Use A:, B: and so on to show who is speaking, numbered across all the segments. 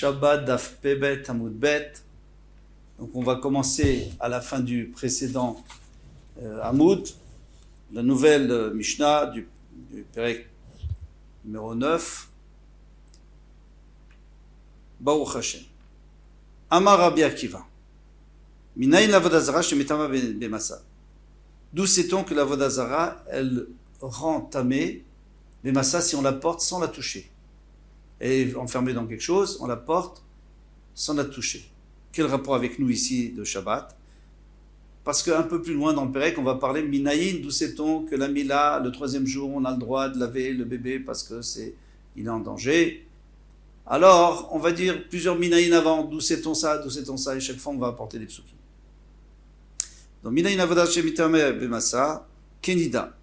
A: Shabbat Daf Pebet Amud Bet. Donc on va commencer à la fin du précédent Amud, la nouvelle Mishnah du Perek numéro 9. Baruch Hashem. Amar Rabbi Akiva. Minayin l'Avodazara shemitama b'masa. D'où sait-on que l'Avodazara, elle rend tamé b'masa si on la porte sans la toucher? Elle est enfermée dans quelque chose, on la porte sans la toucher. Quel rapport avec nous ici de Shabbat? Parce qu'un peu plus loin dans le Perek, on va parler Minayin, d'où sait-on que la Mila, le troisième jour, on a le droit de laver le bébé parce que il est en danger. Alors, on va dire plusieurs Minayin avant, d'où sait-on ça, et chaque fois on va apporter des psukim. Donc Minayin avodat shemitame b'masa, kenida,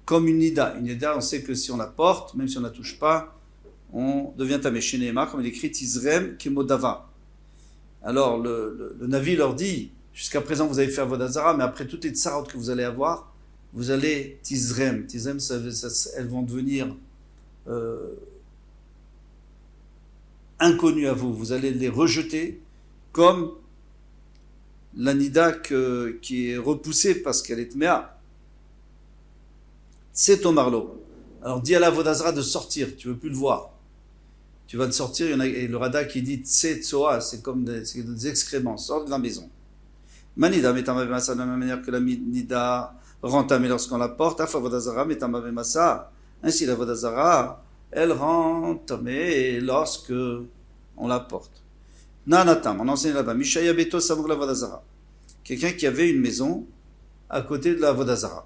A: comme une nida. Une nida, on sait que si on la porte, même si on ne la touche pas, on devient tamé. Chez Nehemar, comme il écrit Tizrem kemodava. Alors le Navi leur dit, jusqu'à présent vous avez fait Avodazara, mais après toutes les tsarot que vous allez avoir, vous allez Tizrem. Tizrem, elles vont devenir inconnues à vous. Vous allez les rejeter comme la nida qui est repoussée parce qu'elle est tméa. C'est ton marlo. Alors dis à la Avodazara de sortir, tu ne veux plus le voir. Tu vas le sortir, il y en a, et le Rada qui dit Tse Tsoa, c'est comme des excréments, sors de la maison. Manida metama b'masa, de la même manière que la nida rend tamé lorsqu'on la porte, af Avodazara metama b'masa. Ainsi la Avodazara, elle rend tamé lorsque on la porte. Nanatam, on enseigne là-bas, Mishaya Beto Samur la Avodazara. Quelqu'un qui avait une maison à côté de la Avodazara,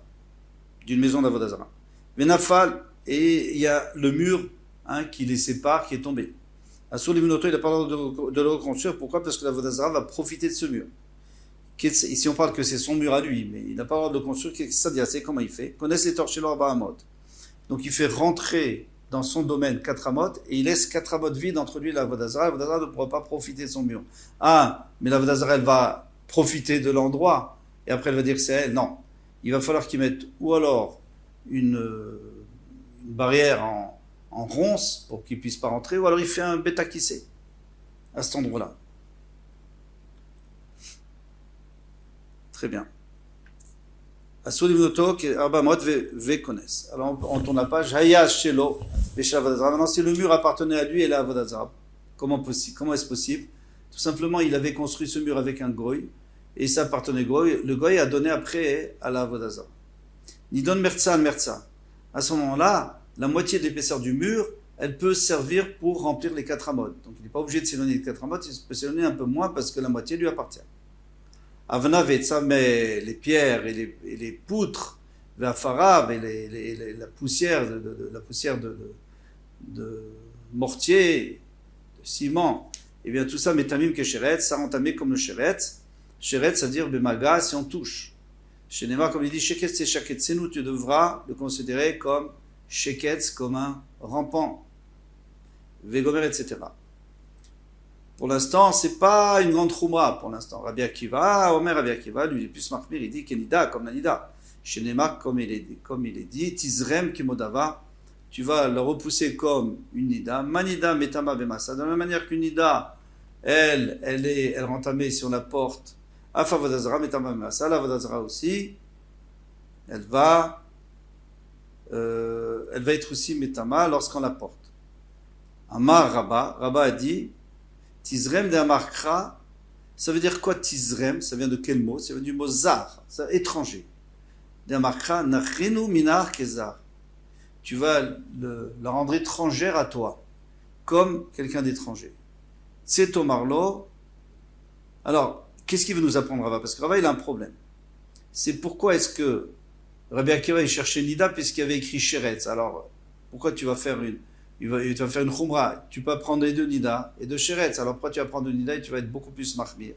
A: d'une maison d'Avodazara. Venafal, et il y a le mur qui les sépare, qui est tombé. Assour Livnoto, il n'a pas le droit de le reconstruire. Pourquoi? Parce que la Vodazara va profiter de ce mur. Ici, on parle que c'est son mur à lui, mais il n'a pas le droit de le construire. C'est-à-dire, c'est comment il fait? Connaissent les torchés Arba Amot. Donc, il fait rentrer dans son domaine 4 amot et il laisse 4 amot vides entre lui et la Vodazara. La Vodazara ne pourra pas profiter de son mur. Mais la Vodazara, elle va profiter de l'endroit et après, elle va dire que c'est elle. Non. Il va falloir qu'il mette ou alors une barrière en ronce pour qu'il ne puisse pas rentrer, ou alors il fait un bêta kissé à cet endroit-là. Très bien. Alors on tourne la page. Maintenant, si le mur appartenait à lui et à la Vodazara, comment est-ce possible? Tout simplement, il avait construit ce mur avec un goy et ça appartenait au goy. Le goy a donné après à la Vodazara. Nidon mertsa al mertsa. À ce moment-là, la moitié de l'épaisseur du mur, elle peut servir pour remplir les 4 amot. Donc il n'est pas obligé de s'éloigner des 4 amot, il peut s'éloigner un peu moins parce que la moitié lui appartient. Avna vetsa, mais les pierres et les poutres, ve'afarab et la poussière de mortier, de ciment, et bien tout ça, metamim kesheretz, ça entamé comme le sheretz. Sheretz, c'est-à-dire bemaga, si on touche. Chez Nehemar, comme il dit, sheketz et shaketzenu, tu devras le considérer comme sheketz, comme un rampant, vegomer, etc. Pour l'instant, c'est pas une grande choumra, pour l'instant. Rabbi Akiva, Omer Rabbi Akiva, lui, il est plus marqué, il dit kenida, comme la nida. Chez Nehemar, comme il est dit, tizrem kimodava, tu vas le repousser comme une nida, manida metama bemasa, de la même manière qu'une nida, elle rend tamé si on la porte, afa vodazara metama bemasa, la vodazara aussi, elle va être aussi metama lorsqu'on la porte. Amar Rabba a dit, Tizrem de Amarkra, ça veut dire quoi Tizrem? Ça vient de quel mot? Ça vient du mot zar, ça, étranger. De Amarkra, nachrenu minar kezar. Tu vas la rendre étrangère à toi, comme quelqu'un d'étranger. C'est Tomarlo. Alors, qu'est-ce qu'il veut nous apprendre Rabba? Parce que Rabba, il a un problème. C'est pourquoi est-ce que Rabbi Akiva, il cherchait Nida puisqu'il y avait écrit Sheretz. Alors, pourquoi tu vas faire tu vas faire une Khumra? Tu peux prendre les deux Nida et deux Sheretz. Alors, pourquoi tu vas prendre deux Nida et tu vas être beaucoup plus Mahmir?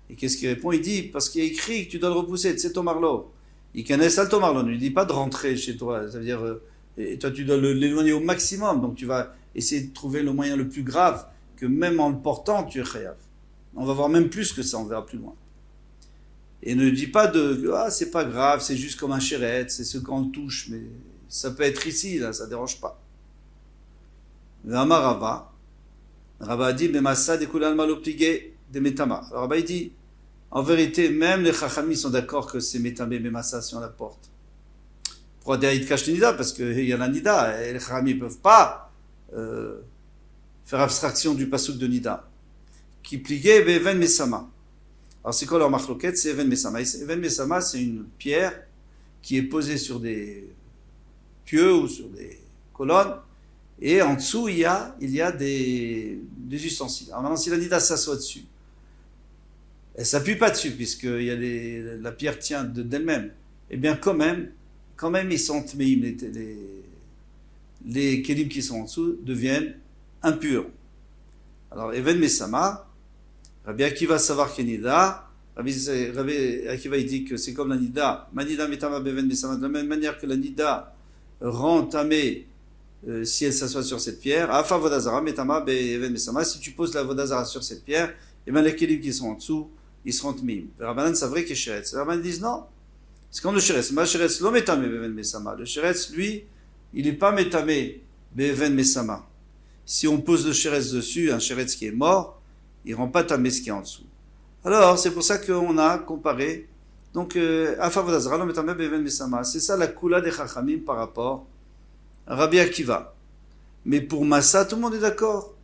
A: Et qu'est-ce qu'il répond? Il dit, parce qu'il y a écrit que tu dois le repousser. C'est Tomarlo. Il connaît ça, Tomarlo. Il ne dit pas de rentrer chez toi. Ça veut dire, et toi, tu dois l'éloigner au maximum. Donc, tu vas essayer de trouver le moyen le plus grave que même en le portant, tu es Chayav. On va voir même plus que ça, on verra plus loin. Et ne dis pas c'est pas grave, c'est juste comme un chéret, c'est ce qu'on touche, mais ça peut être ici, là, ça dérange pas. Amarava, Rabba a dit, Bemasa de Kulal Malopligé de Metama. Alors Rabba il dit, en vérité, même les Chachamim sont d'accord que c'est Metamé Bemasa si on la porte. Pourquoi Daïd cache Nida? Parce qu'il y a la Nida, et les Chachamim ne peuvent pas faire abstraction du pasuk de Nida. Qui pliguait Even Mesama. Alors c'est quoi leur marloquette? C'est Even Mesama. Even Mesama, c'est une pierre qui est posée sur des pieux ou sur des colonnes, et en dessous il y a des ustensiles. Alors maintenant, si la Nida s'assoit dessus, elle ne s'appuie pas dessus, puisque la pierre tient d'elle-même, eh bien quand même ils sont tmeim, les kelim qui sont en dessous deviennent impurs. Alors Even Mesama, Rabbi Akiva savoir qu'il y a Nida. Rabbi Akiva il dit que c'est comme la Nida. Manida metama beven mesama. De la même manière que la Nida rend tamé si elle s'assoit sur cette pierre. Afa vodazara metama beven mesama. Si tu poses la vodazara sur cette pierre, et bien les kélim qui sont en dessous, ils seront tmim. Rabbanan c'est vrai qu'il est sheretz. Les Rabbanan disent non. C'est comme le sheretz. Ma sheretz lo metame beven mesama. Le sheretz lui, il n'est pas metame beven mesama. Si on pose le sheretz dessus, un sheretz qui est mort, il ne rend pas tamé ce qui est en dessous. Alors, c'est pour ça qu'on a comparé. Donc, c'est ça la kula des Chachamim par rapport à Rabbi Akiva. Mais pour Massa, tout le monde est d'accord.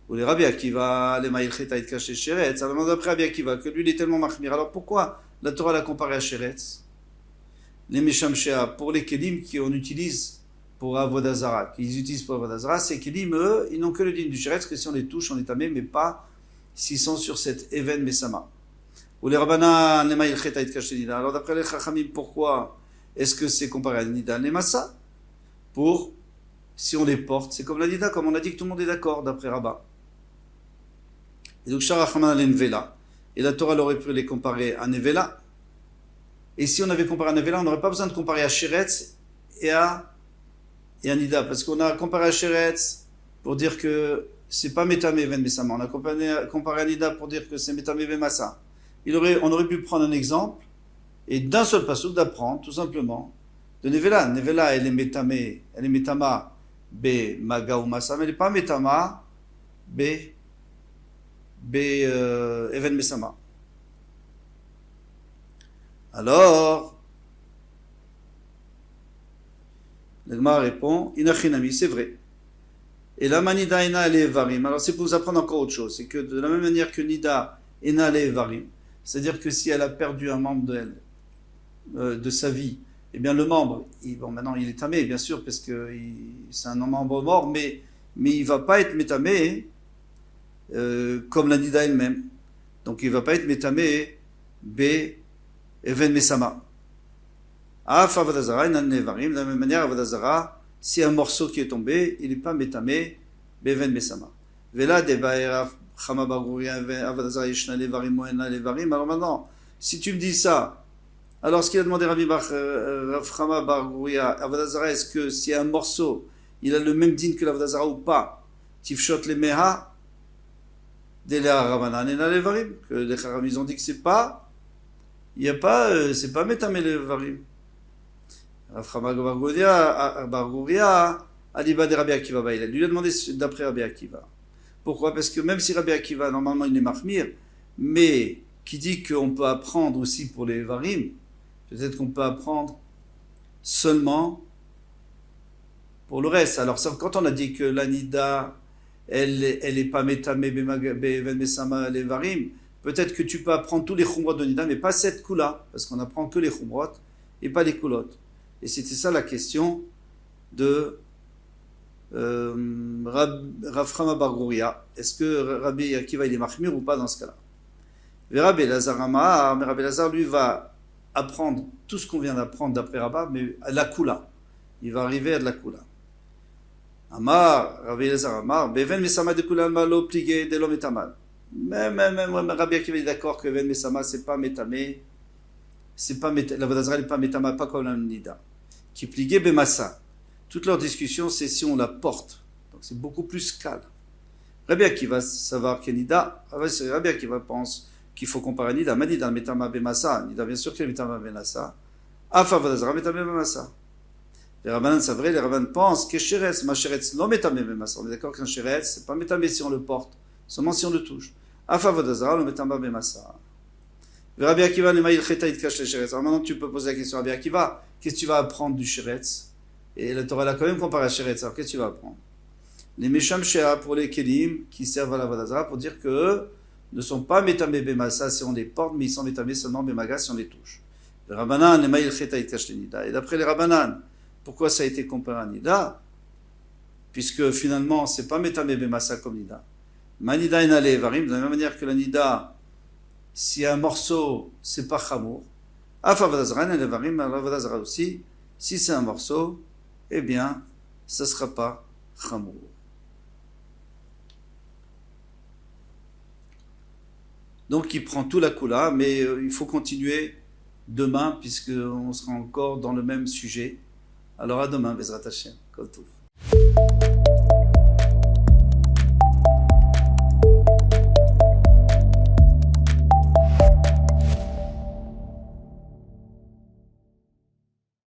A: Ou les Rabbi Akiva, les Ma'il Chetaït Kaché Sheretz, alors d'après Rabbi Akiva, que lui il est tellement mahmir. Alors pourquoi la Torah l'a comparé à Sheretz? Les Meshamshea, pour les Kelim qu'on utilise pour Avodazara, qu'ils utilisent pour Avodazara, c'est Kelim, eux, ils n'ont que le din du Sheretz, que si on les touche, on est tamé, mais pas s'ils sont sur cet Even Mesama. Ou les Rabbanan, les Ma'il Chetaït Kaché Nida. Alors d'après les Chachamim, pourquoi est-ce que c'est comparé à Nida les Massa? Pour, si on les porte, c'est comme la Nida, comme on a dit que tout le monde est d'accord, d'après Rabba. Et donc, Sharachaman al Nevela. Et la Torah aurait pu les comparer à Nevela. Et si on avait comparé à Nevela, on n'aurait pas besoin de comparer à Sheretz et à Nida. Parce qu'on a comparé à Sheretz pour dire que c'est pas Metame Ben Mesama. On a comparé à Nida pour dire que c'est Metame Ben Massa. On aurait pu prendre un exemple et d'un seul passouk d'apprendre, tout simplement, de Nevela. Nevela, elle est Metama Be Maga ou Massa, mais elle n'est pas Metama Be Even Mesama. Alors, l'Egma répond, Inachinami, c'est vrai. Et la manida ena le varim. Alors c'est pour vous apprendre encore autre chose. C'est que de la même manière que nida ena le varim, c'est-à-dire que si elle a perdu un membre d'elle, de sa vie, eh bien le membre, maintenant il est tamé, bien sûr, parce que c'est un membre mort, mais il ne va pas être métamé comme la nida elle-même. Donc il ne va pas être métamé be even mesama. Af avodazara ena le varim. De la même manière, avodazara, si un morceau qui est tombé, il n'est pas métamé, beven mesama. Vela de baeraf chama barouria avodazara yeshna levarim moena levarim. Alors maintenant, si tu me dis ça, alors ce qu'il a demandé Rabbi Rav Chama barouria avodazara, est-ce que si un morceau, il a le même din que l'avodazara ou pas, tifshot le meha, de la ravanan ena levarim, que les charam ils ont dit que c'est pas, il y a pas, c'est pas métamé levarim. Rav Chama barouria aliba de Rabbi Akiva, il lui a demandé d'après Rabbi Akiva. Pourquoi? Parce que même si Rabbi Akiva, normalement, il est mahmir, mais qui dit qu'on peut apprendre aussi pour les varim, peut-être qu'on peut apprendre seulement pour le reste. Alors, quand on a dit que l'anida, elle est pas métamé, ben mesama, les varim, peut-être que tu peux apprendre tous les chumrot de nida, mais pas cette kula, parce qu'on apprend que les chumrot et pas les kulotes. Et c'était ça la question de Rav Chama bar Gouria. Est-ce que Rabbi Akiva il est mahmir ou pas dans ce cas-là? Mais Rabbi Elazar lui va apprendre tout ce qu'on vient d'apprendre d'après Rabba, mais à la kula. Il va arriver à de la kula. Amar, Rabbi Elazar Amar, Beven Mesama de kula malo pligé de l'homme etamal. Même Rabbi Akiva est d'accord que Beven Mesama c'est pas métamé, la Vodazara n'est pas métama, pas comme la nida. Qui pliguait Bemassa. Toute leur discussion, c'est si on la porte. Donc c'est beaucoup plus calme. Rabbi Akiva savoir que Nida, Rabbi Akiva pense qu'il faut comparer Nida. Manida Metama Bemassa. Nida, bien sûr qu'il est Metama Bemassa. Afa Vodazara Metama Bemassa. Les Rabbanan, c'est vrai, les Rabbanan pensent que Sheretz, ma Sheretz, non Metame Bemasa. On est d'accord qu'un Sheretz, c'est pas Metame si on le porte, seulement si on le touche. Afavodazara, le Metame Bemasa. Rabbi Akiva, le Maïl Cheta, il cache les Sheretz. Alors maintenant, tu peux poser la question à Rabbi Akiva, qu'est-ce que tu vas apprendre du Sheretz? Et la Torah l'a quand même comparé à Sheretz, alors qu'est-ce que tu vas apprendre? Les Mesham Shea pour les Kelim, qui servent à la Vodazara, pour dire que ne sont pas Metame Bemasa si on les porte, mais ils sont Metame seulement Bemaga si on les touche. Les Rabbanan, le Maïl Cheta, il cache les Nida. Et d'après les Rabbanan, pourquoi ça a été comparé à Nida? Puisque finalement, c'est pas Metame Bemasa comme Nida. Manida en ale varim, de la même manière que la Nida, si un morceau, c'est pas Chamour. Afavadazra en ale varim, Avadazra aussi, si c'est un morceau, eh bien, ça sera pas Chamour. Donc, il prend tout la coula, mais il faut continuer demain, puisqu'on sera encore dans le même sujet. Alors à demain, Bezrat Hashem. Kol Tov.